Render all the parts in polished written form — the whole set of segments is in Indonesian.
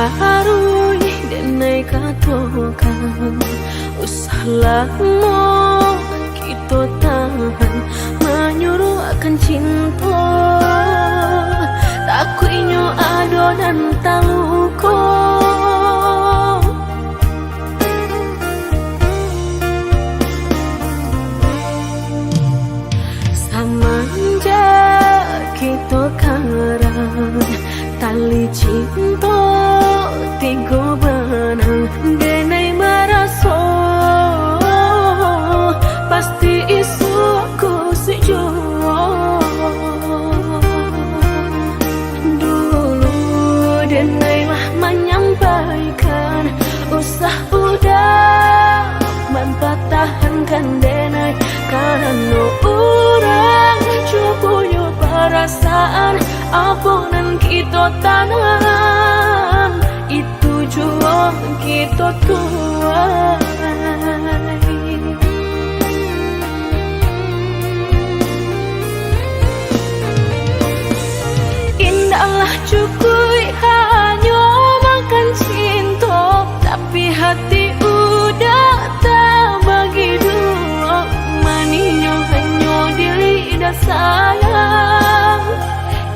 tarui denai katokan usah lama kita tahan menyuruh akan cinta takut inyo ado dan taluko samanja kita karang tali cinta tiga benang denai maraso pasti isuku sejuo dulu denai lah menyampaikan usah udah mempatahankan denai karena orang cukup perasaan aponan kita tanam itu jual kita tuai indahlah cukup hanya makan cinta tapi hati udah tak bagi dua maninya hanya di lidah sayang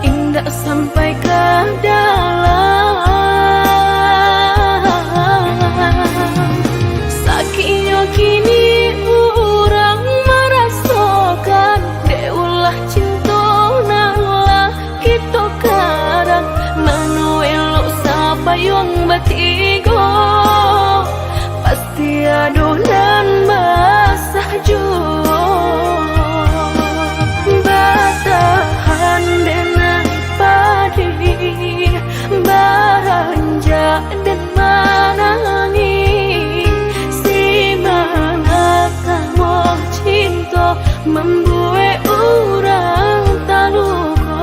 indah sampai ke dalam sakitnya kini orang merasakan deulah cinta nalah kita karang manuel siapa yang bertiga pasti adonan basah jua batahan denai padi baranja dan manangi si mana kamu cinta membuat orang taluko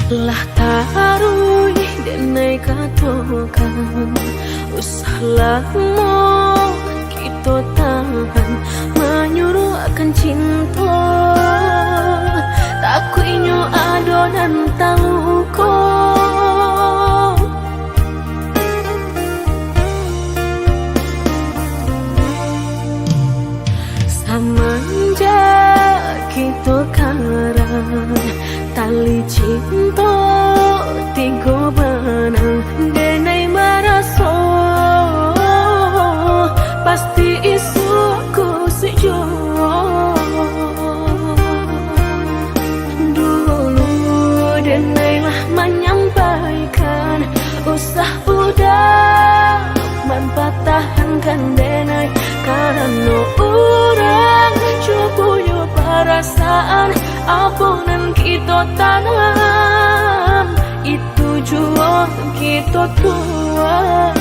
lah tarui denai katokan usah lama kita tahan menyuruh akan cinta takut inyo ado dan taluko samanja kita karang tali cinta tiga benang denai maraso pasti isuku sejuo dulu denai lah menyampaikan usah udah mempatahankan denai karena orang cukup perasaan aponan kita tanam itu jual kita tuai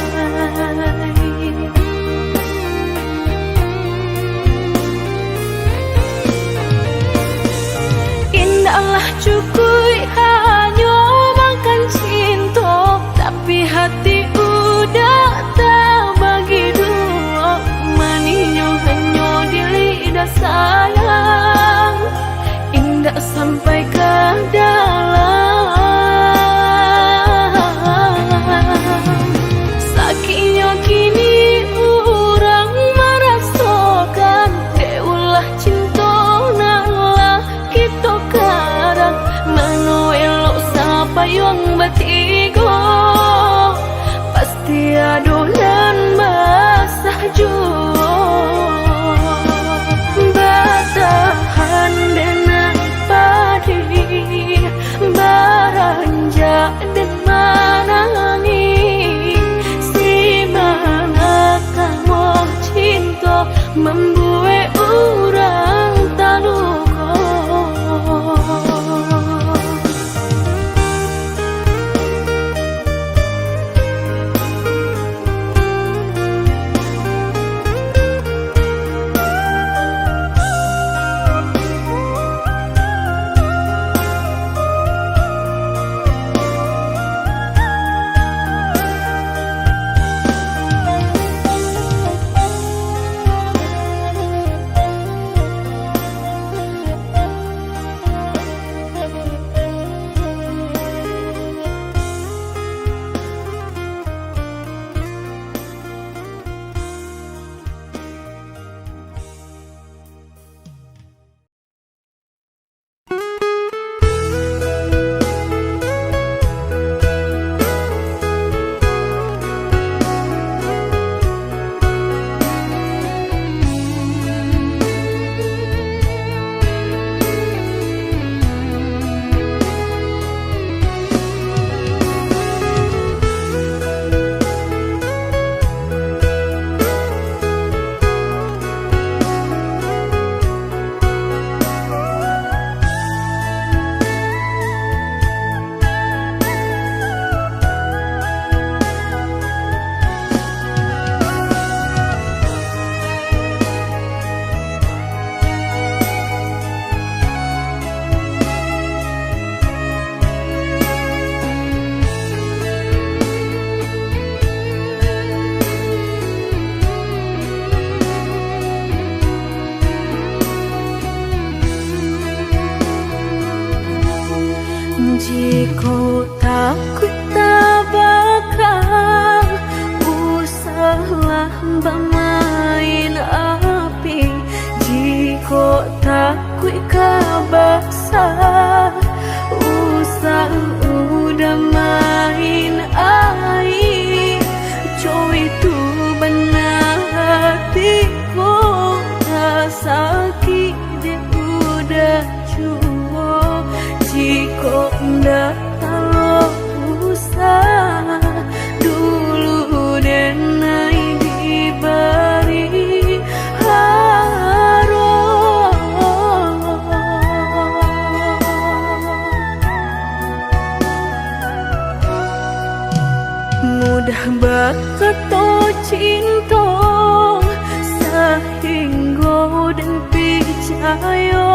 indahlah cukup hanya makan cinta tapi hati udah tak bagi dua maninya hanya di lidah sayang indah sampai ke dalam sakitnya kini orang merasakan deulah cinta nalah kita karang membuat orang tak luka. Jika takut tak bakal usahlah bermain api. Jika takut kabasah usah udah main air. Coy itu benar hatiku tak sakit dia udah cuma. Jika ndak kalau usah dulu dan naik diberi harum. Mudah berkata cinta sehingga dan percaya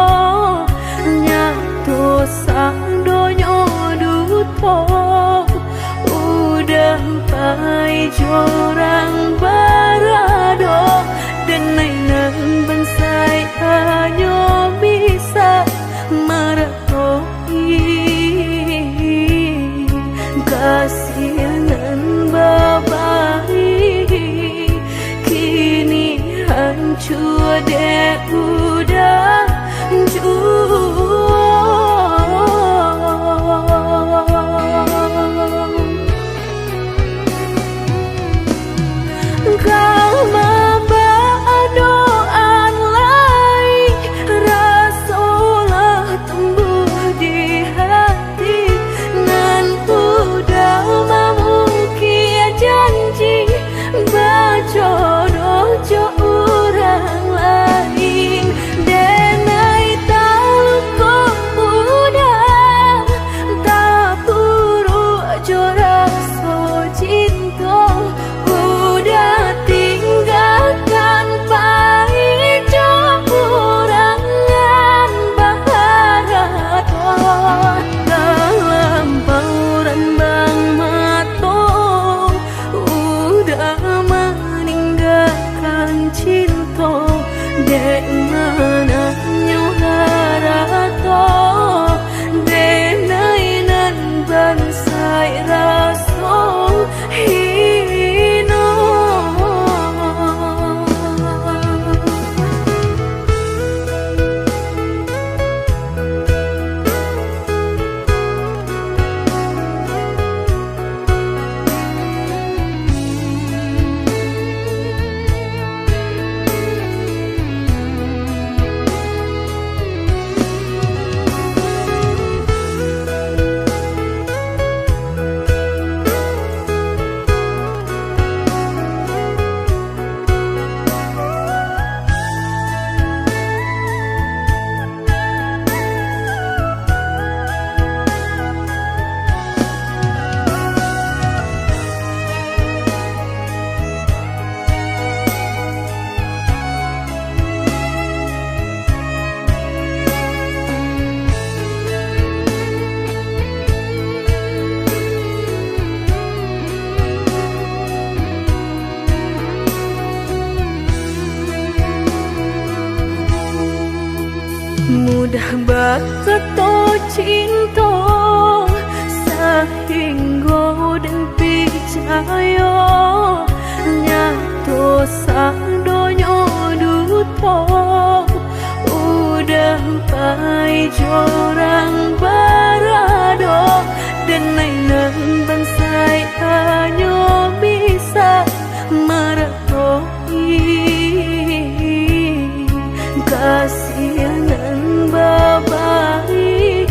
nyatu sang donya duto udah pai jorang barado dan nainan bensai hanya bisa meratoi kasihanan babai kini hancur deh udah kau membawa doan lain rasalah tumbuh di hati nan udah memukir janji berjodoh jo orang lain denai tahu kau udah tak buru jo rasa cinta udah tinggalkan pahit jo kurangan bahagia dalam bauran bang matong udah meninggalkan cinta dek mana nyuharato denainan bansai raso hino. mudah bakato cinta sehingga dan percaya nyato sadonyo duto udah pai jorang barado dan nainan bansai hanya bisa meratoi kasihanan babai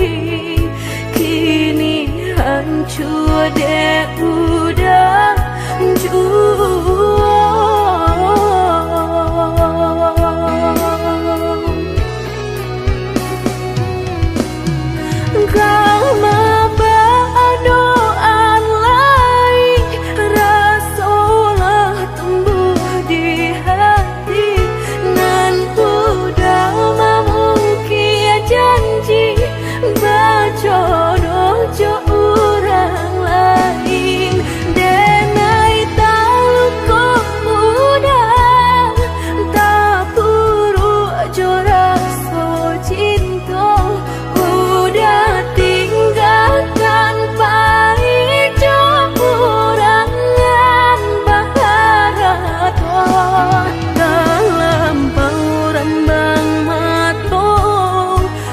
kini hancur deh udah jauh. Kau doaan lain rasolah tumbuh di hati nan udah memungkir janji berjodoh jo orang lain denai tahu kau mudah tak buru jo rasa cinta udah tinggalkan pahit jo urangan baharato dalam bauran bang mato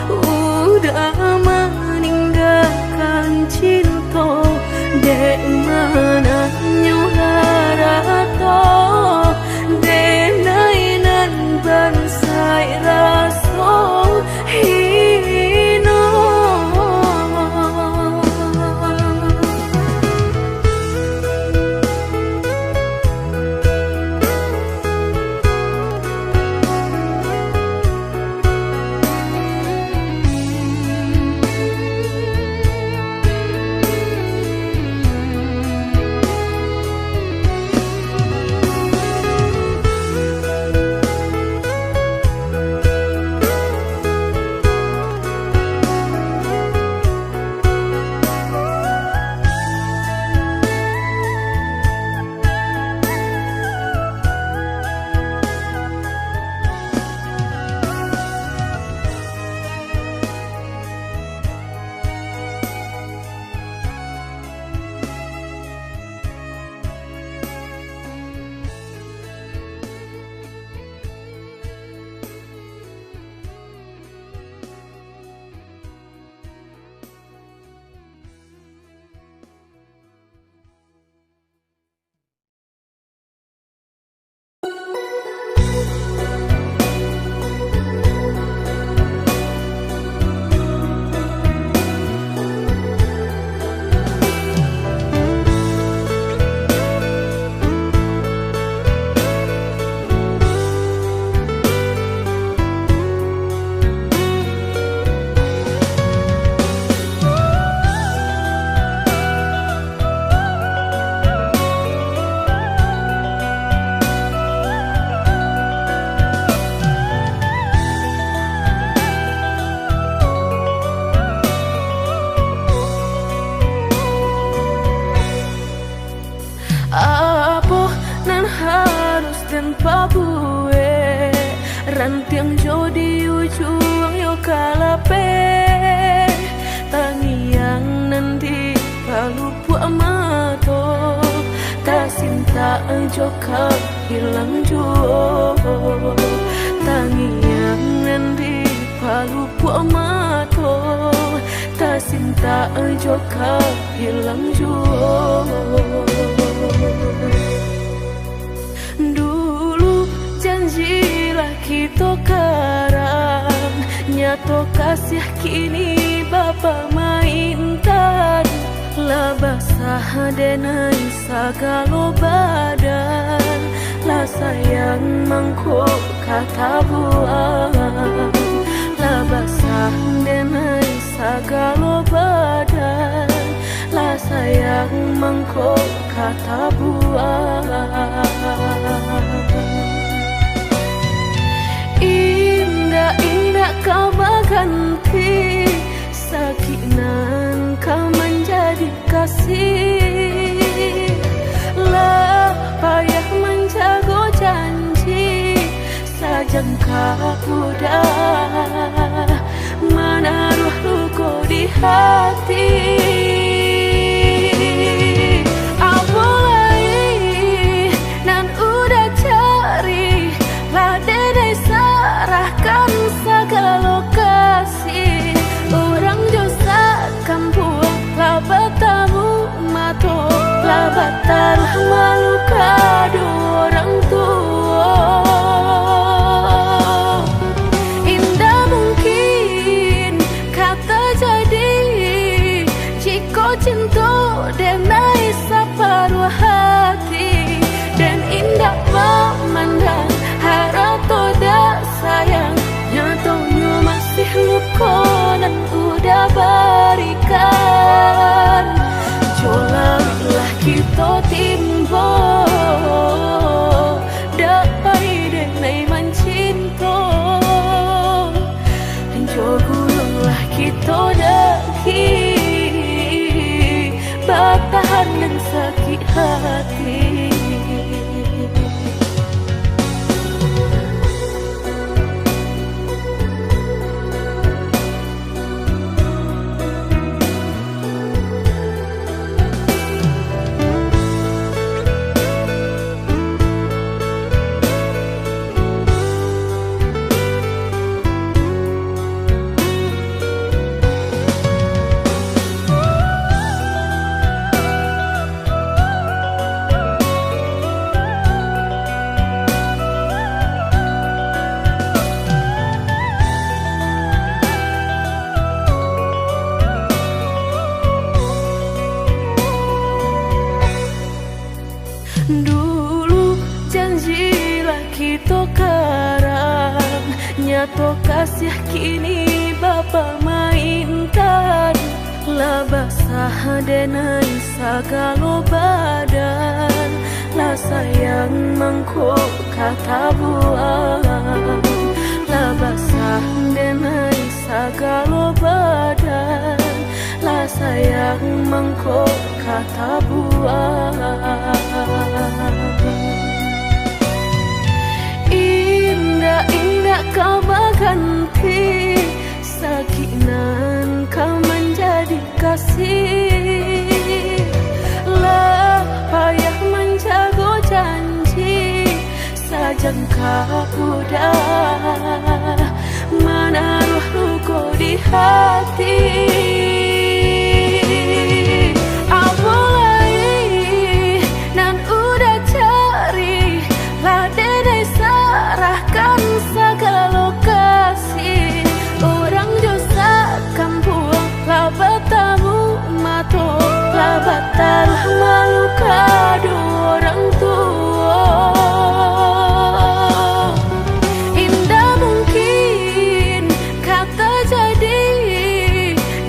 udah meninggalkan cinta dek mana nyuharato denainan bansai raso hino. Apa nan harus dan pabue rantiang jodi ujung yo kalape tangiang nanti palu puak mato tak sinta joka hilang juo tangiang nanti palu puak mato tak sinta joka hilang juo. Dulu janjilah kita karang nyato kasih kini bapa mainkan lah basah denai sagalo badan lah sayang mangkuk kata buang lah basah denai sagalo badan lah sayang mangkuk kata buang. Indah-indah kau berganti sakinan kau menjadi kasih lah payah menjaga janji sajangka udah hati. Apalagi nan udah cari lah dedai sarahkan segala lokasi. Orang josa kampung lah bertamu mato lah batal malu kado orang tua. Indah mungkin kata jadi jika cinta denai separuh hati. Dan indah memandang harap toda sayang nyatanya masih luka dan udah berikan. Cobalah kita timbo dapat denai mencinta. Dan cobalah kita daki bertahan dan sakit hati. Dulu janjilah kita karang nyato kasih kini bapa mainkan. Lah basah denai segala badan lah sayang mangkok kata buang. Lah basah denai segala badan lah sayang mangkok kata buang. Indah-indah kau berganti sakinan kau menjadi kasih. Lah payah menjaga janji sajangka udah menaruh luka di hati. Apalagi nan udah cari lah dedai sarahkan segala lokasi. Orang josa kampung lah bertamu mato lah batal malu kado orang tua. Indah mungkin kata jadi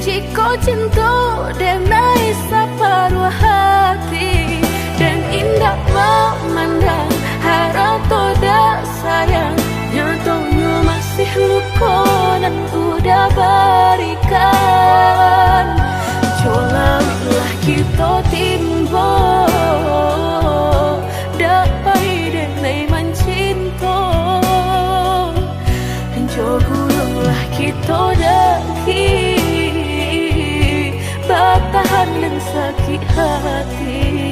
jika cinta denai separuh hati. Dan indah memandang harap toda sayang nyatanya masih luka dan udah berikan. Cobalah kita timbo dapat denai mencinta. Dan cobalah kita daki bertahan dan sakit hati.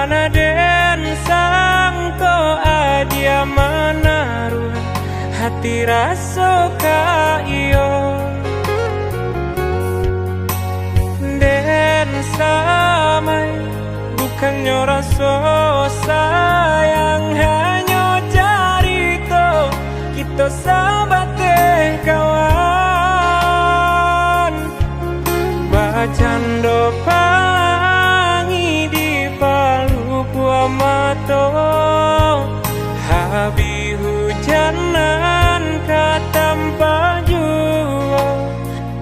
mana den sangko adia menaruh hati rasa ka iyo den samai bukannya rasa sayang hanya carito kita sahabat kawan bacando pangi di palu gua mato habi hujanan katampa jua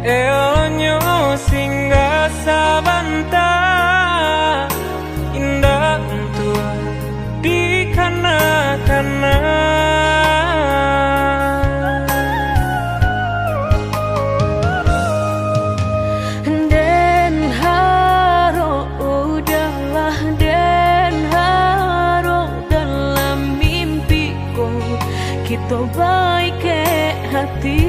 elonyo singgah sabanta indah tua di kana-kana kita baik ke hati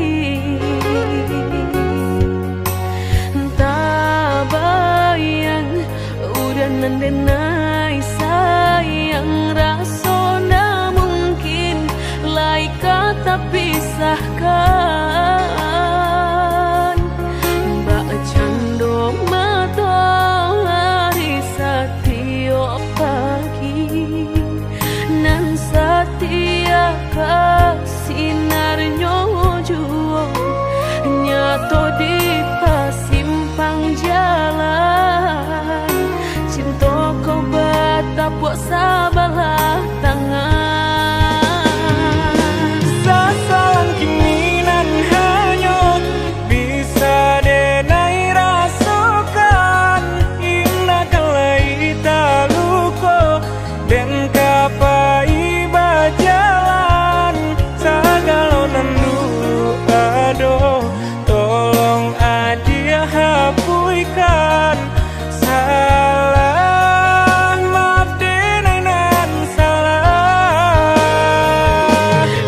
tak bayang udah nandenai sayang rasona mungkin lai kata pisahkan mbak cando matahari setiap pagi nan setia sinarnya juo nyato di pasimpang jalan cinta kau batapuk sabalah tangan sasalan kiminan hanyut bisa denai rasukan indah kalai taluko dan kapai bajalan sagalonan dulu aduh tolong adia hapuikan salah maaf denenan salah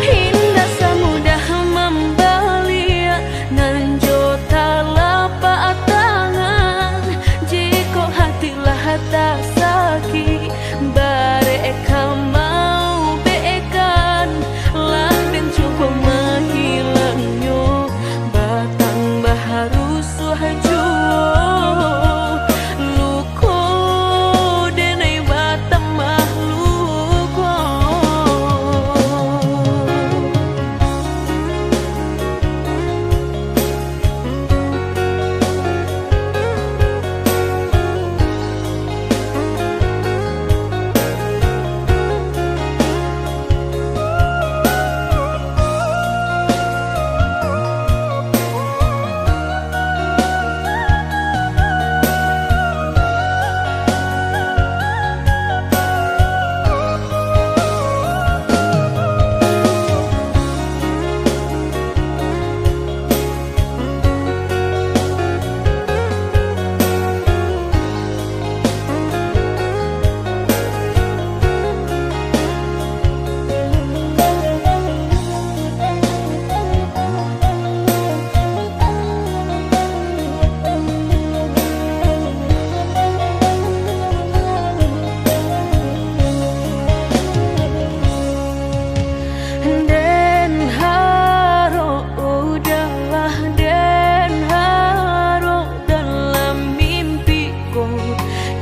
indah semudah membalia nan jota lapak tangan jika hatilah tak sakit bareka mau bekan lah dan cukup menghilangnya batang baharu suhajo luko denai batang mahluko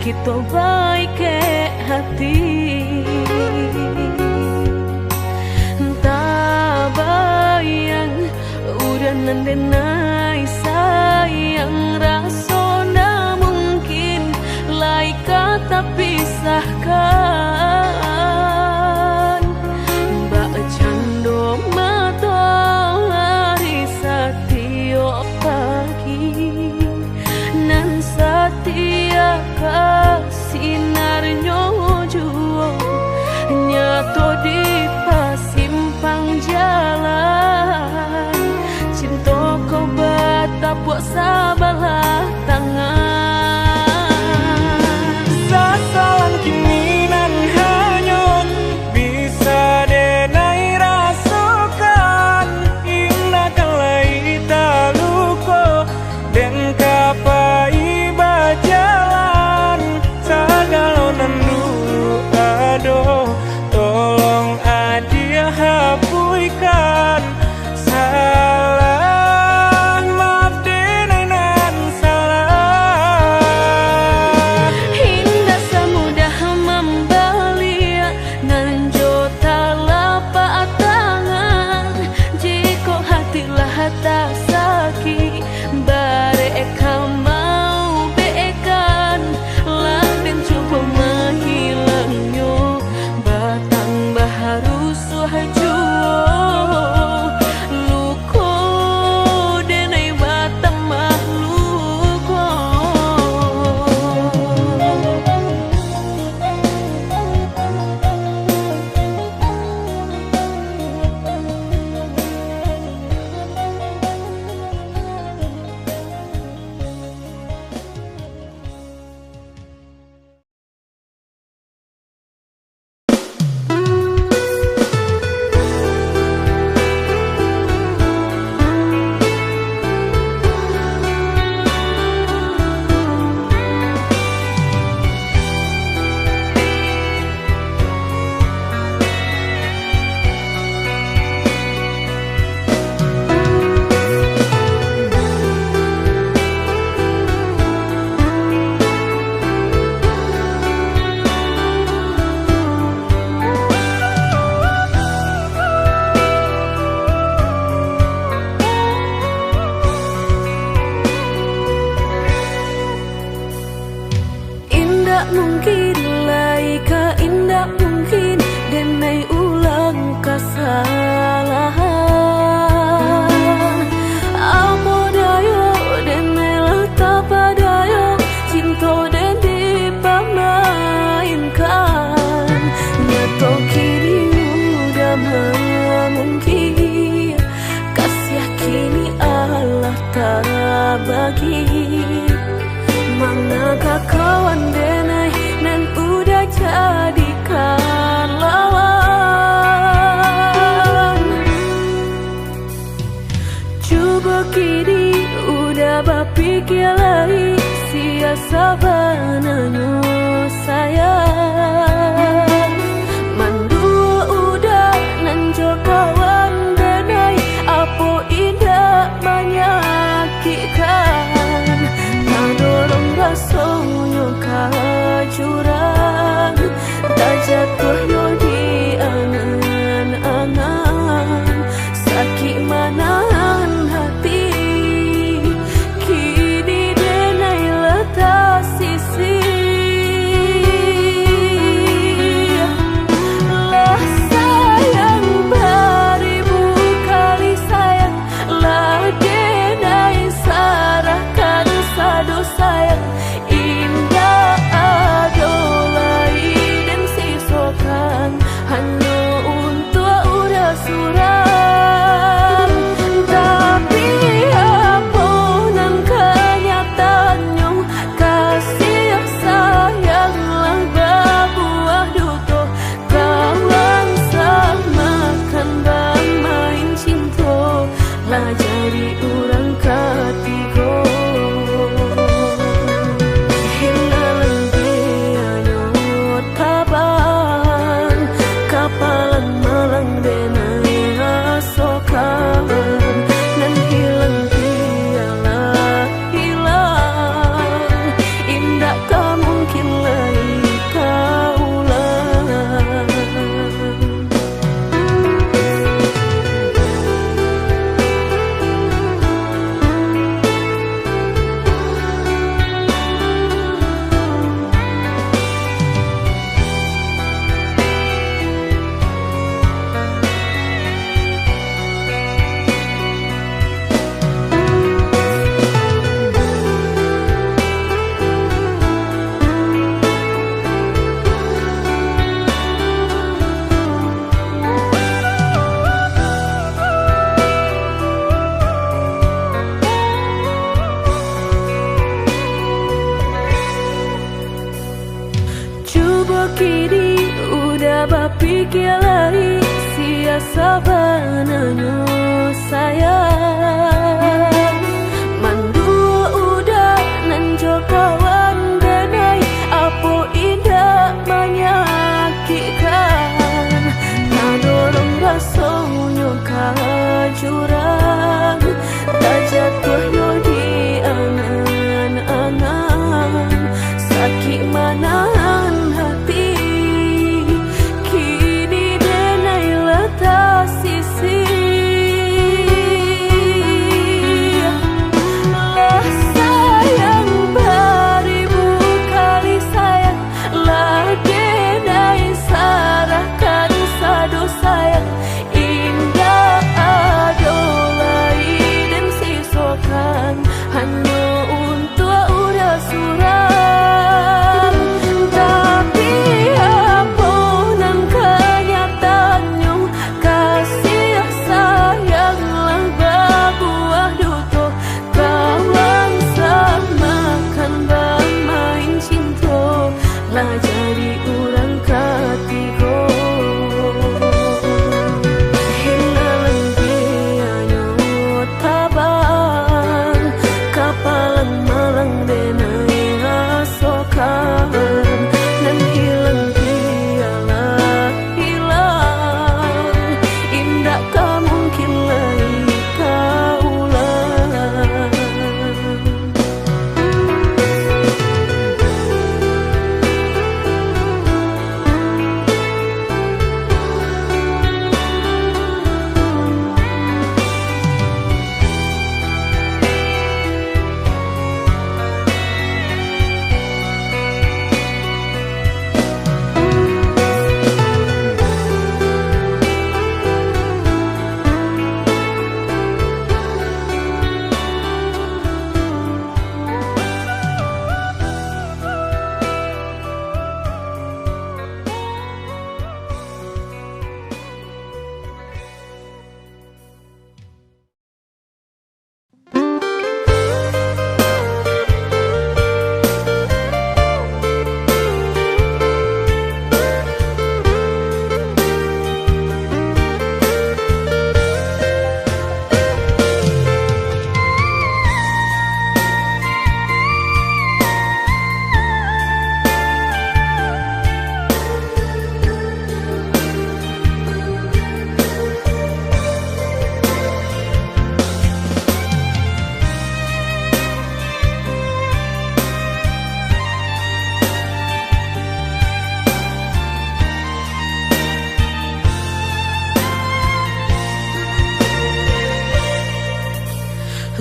kita baik ke hati tak bayang udah nandenai sayang rasona mungkin lai kata pisahkan mbak cando matahari setiap pagi nan setia sinarnya juo nyato di pasimpang jalan cinta kau batapuk sabalah tangan sasalan kiminan hanyut bisa denai rasukan indah kalai taluko dan kapai bajalan sagalonan dulu mungkin lai ka indah mungkin denai ulang kesalahan. Amo dayo denai lata padayo cinta den dipamainkan. Nyato kini udah mungkin kasih kini Allah tak bagi. Manakah kawan denai nan udah jadikan lawan. Coba kini udah berpikir lagi siasa bananyo sayang. Mandua udah nanjo kawan denai apo indah menyakitkan. Tadorong rasonyo kajurang tak jatuh yo di angan-angan. Sakit manahan hati kini denai letak sisi. Lah sayang beribu kali sayang, lah denai sarahkan sadu sayang. Indah adolai dan sisokan hanya untuk udah suram. Tapi apunan kenyataannya kasih sayang lang berbuah duto. Kawan samakan bang main cinta lah jadi orang ketiga. Hilang dia taban kapalan malang denai asokan. Dan hilang dialah hilang indah tak mungkin lagi kaulang. Coba kini udah berpikir lagi siasa bananyo sayang. Mandua udah nanjo kawan denai apo indah menyakitkan. Tadorong rasonyo kajurang tak jatuh yo di angan-angan. Sakit manahan hati kini denai letak sisi. Lah sayang beribu kali sayang, lah denai sarahkan sadu sayang. Indah adolai dan sisokan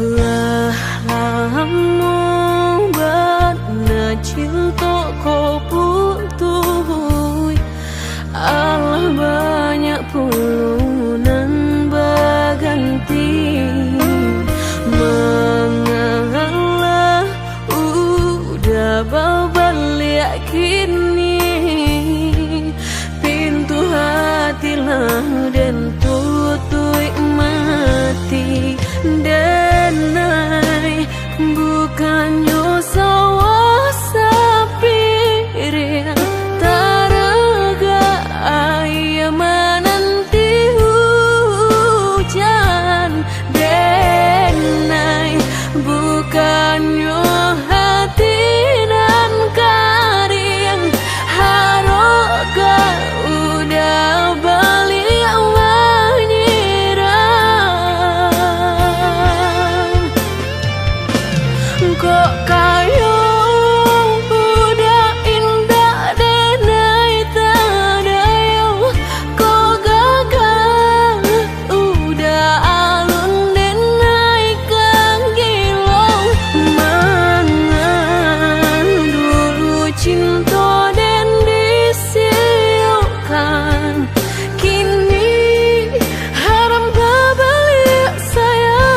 Lah lamo bana cinta kau putuh, Allah banyak pulunan baganti. Mengalah udah babalik kini, pintu hatilah dan tutup mati. Denai bukannya sawah sapir taraga ayam menanti hujan. Denai bukannya hati nan karing haroga udah balik kok kayo udah indah denai tadayo kok gagal udah alun denai kang gilong. Mangan dulu cinta dan disiukan, kini haram babalik sayang.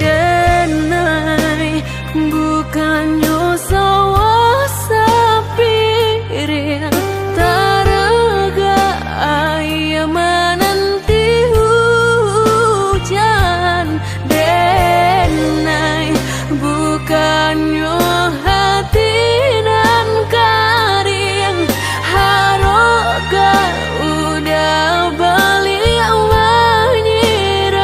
Denai bukannya sawah sapir taraga ayam menanti hujan. Denai bukannya hati nan karing haroga udah balik menyerah.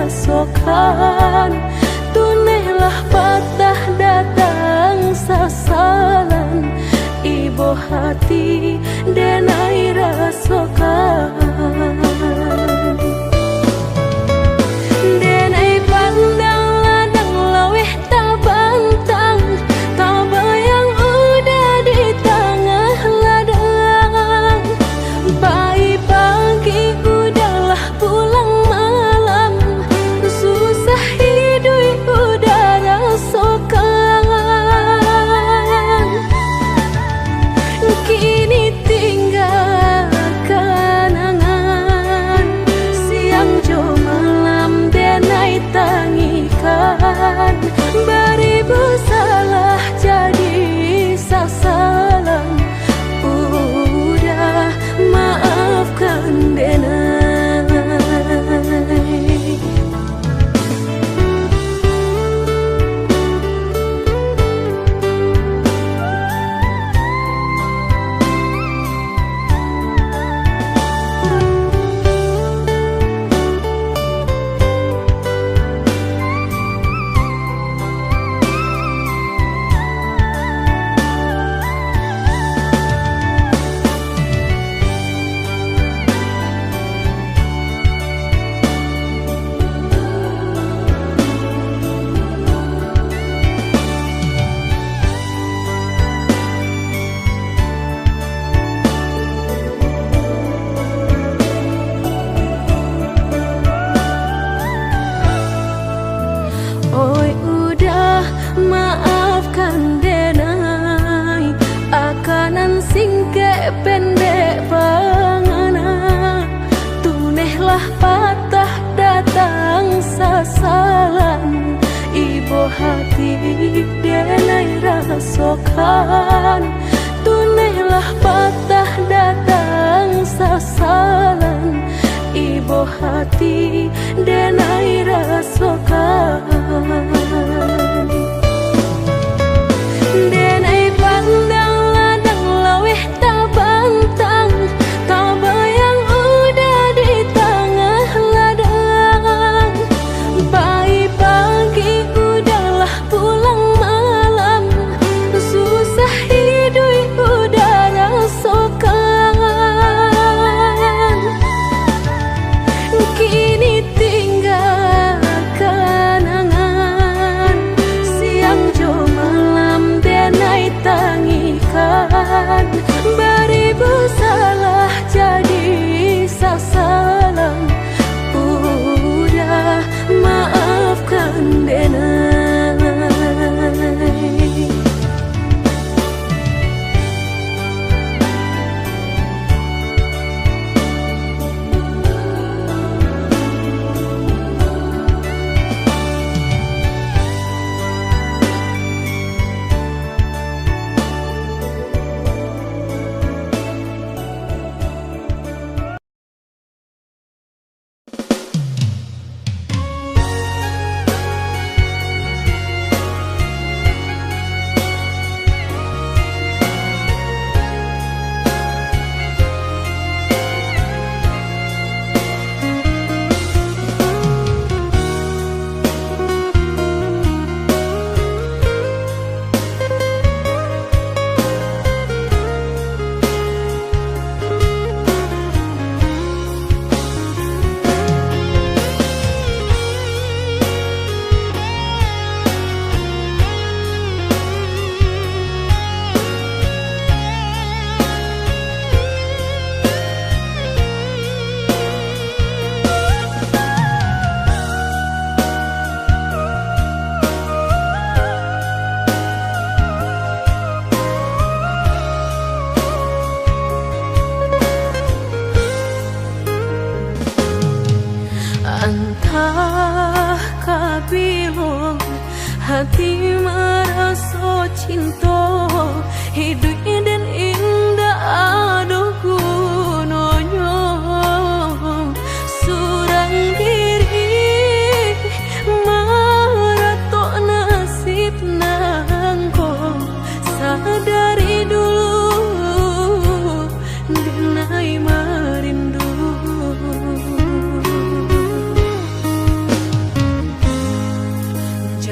rasokan, tunailah patah datang sasalan, ibu hati denai rasokan. Denai pandang ladang laweh tak bantang, tak bayang udah di tengah ladang. Pagi udahlah pulang malam, susah hidup udah rasokan. Kini tinggal kenangan, siang jo malam denai tangikan. Beribu salah jadi sasalan, udah maafkan denai. Oi udah maafkan denai, akanan singke pendek pangana, tunehlah patah datang sasalan, ibu hati denai rasokan, tunehlah patah datang sasalan, ibu hati denai rasokan. Denai pandang ladang laweh tak bantang, tak bayang udah di tengah ladang. Pagi udahlah pulang malam, susah hidup udah rasokan. Kini tinggal kenangan, siang jo malam denai tangikan. Beribu salah jadi sasalan, udah maafkan denai. Entah kabilon hati merasa cinta, hidup dan indah aduh gunanya. Surang diri maratok nasib nangko, sadari dulu denai merindu.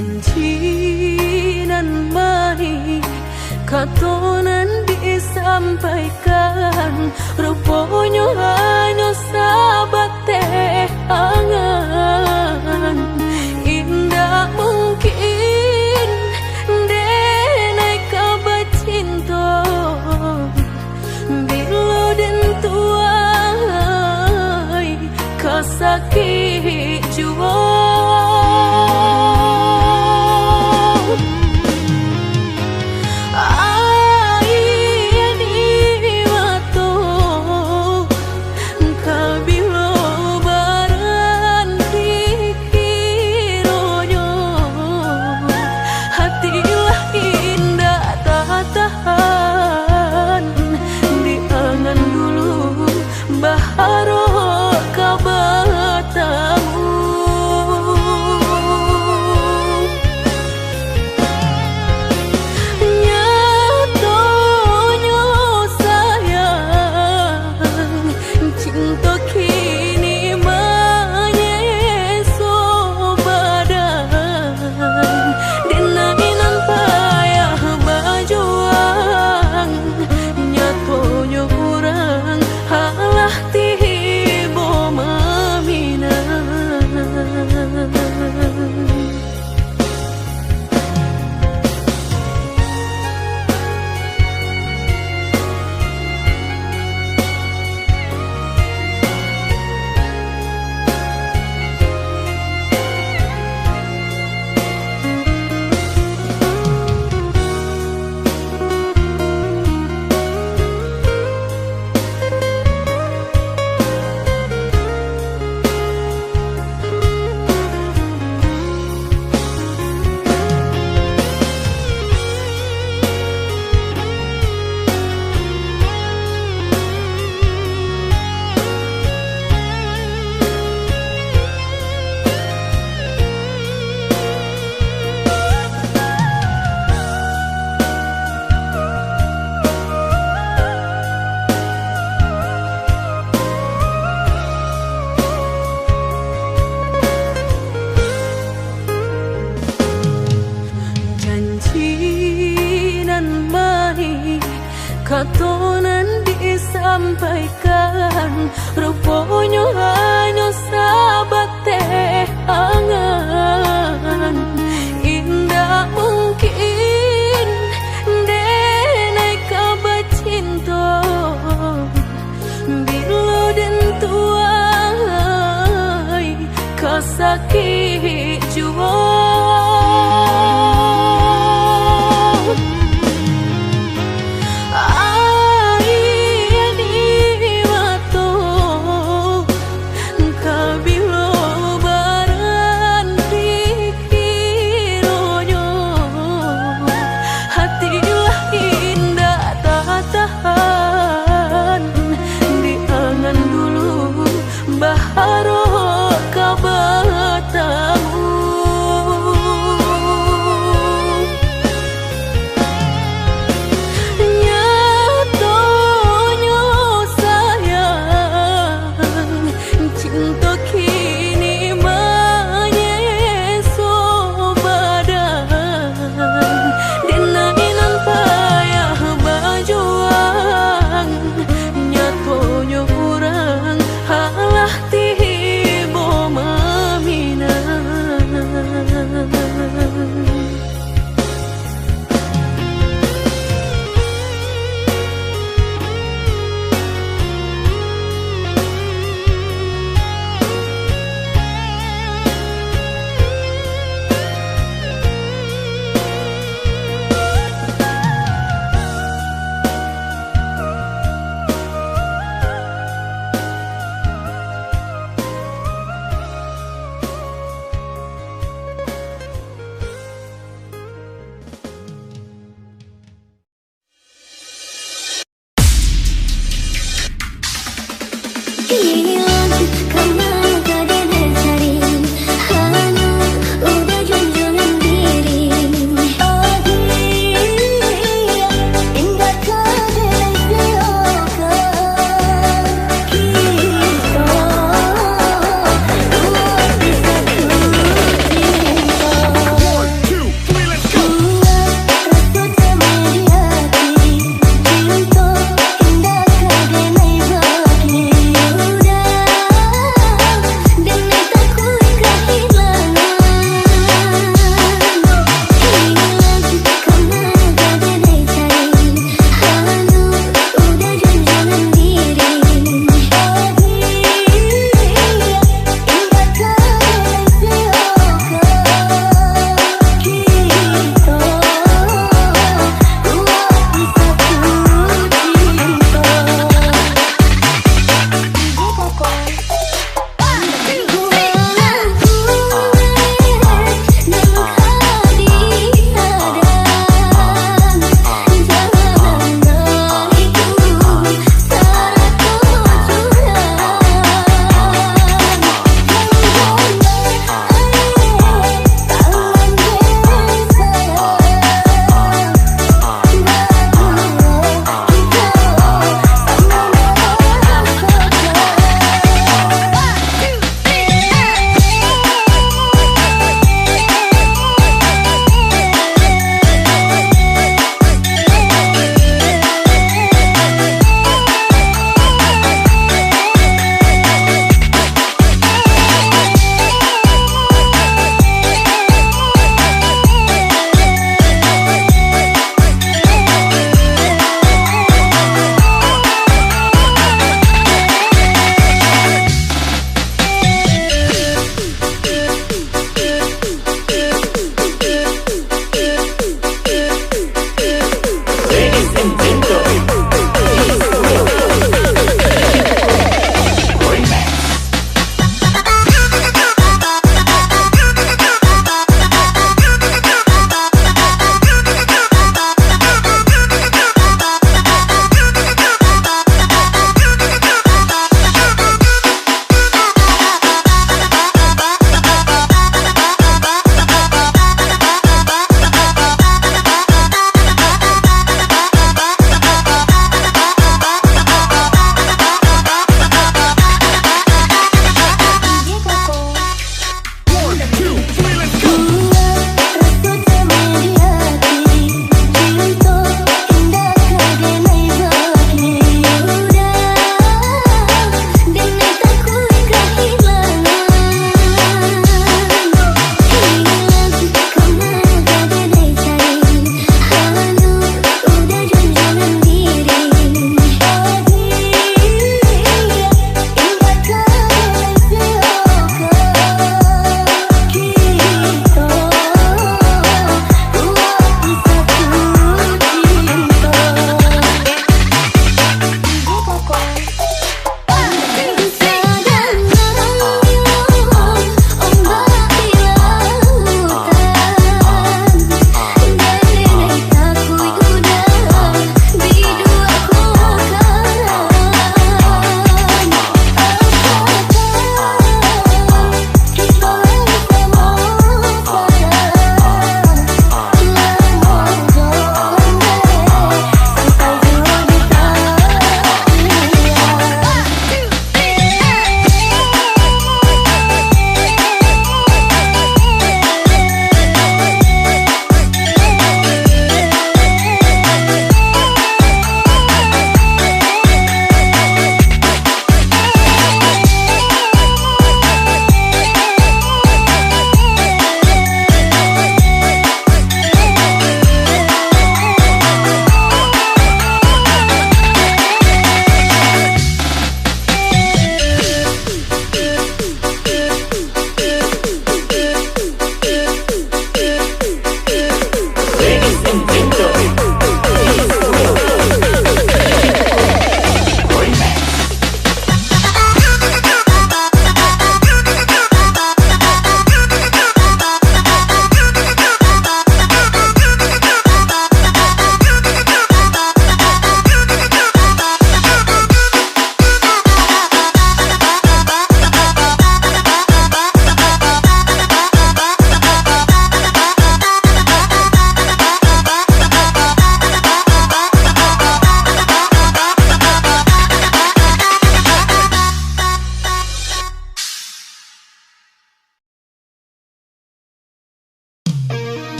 janji nan baik katonan disampaikan, rupanya hanya sahabat teh angan. Indah mungkin denai kabar cinta bila den tuai kasakit jua.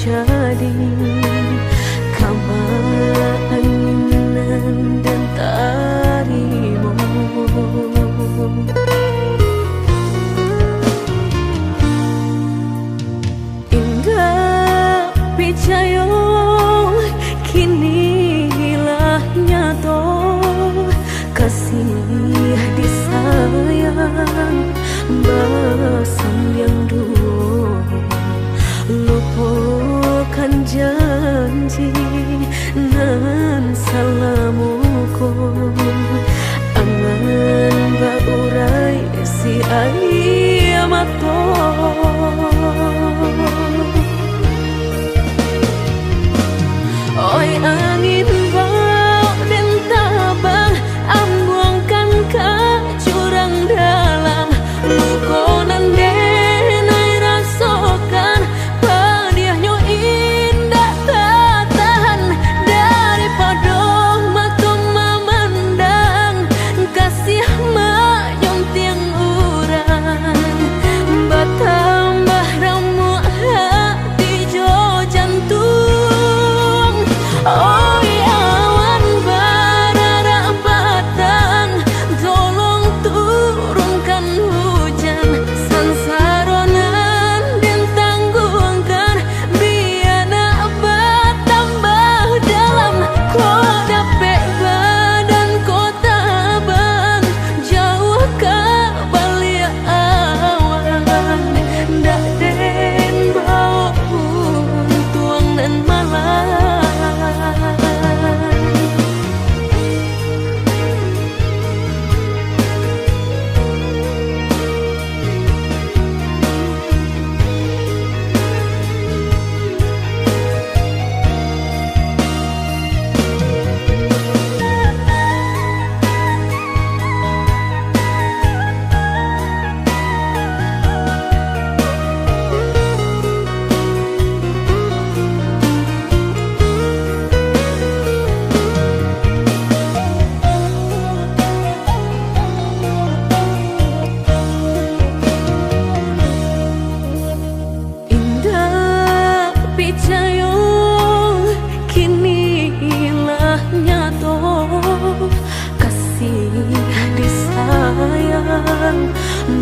jadi keinginan dan tarimu. Indah picayo kini hilah nyato, kasih disayang basan yang dulu, lupakan janji nan salamuku, angan baurai si ayamato. Oi angin bau dan tabang, ambuangkan ke jurang dalam, lukonan denai rasakan, pedihnya indah tak tahan, daripada matung memandang kasih mayong tiang urang, bertambah ramu hati jo jantung. Oh awan barara batang, tolong turunkan hujan, sansaronan dan tanggungkan, biana bertambah dalam, kau dapet badan kota bang, jauh ke balik awan, dak den bau tuang dan malam.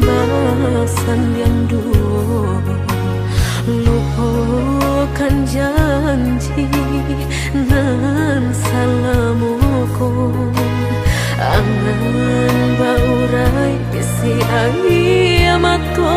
Bahasan yang dulu, lupakan janji nan salamuku, angan baurai si ayamato.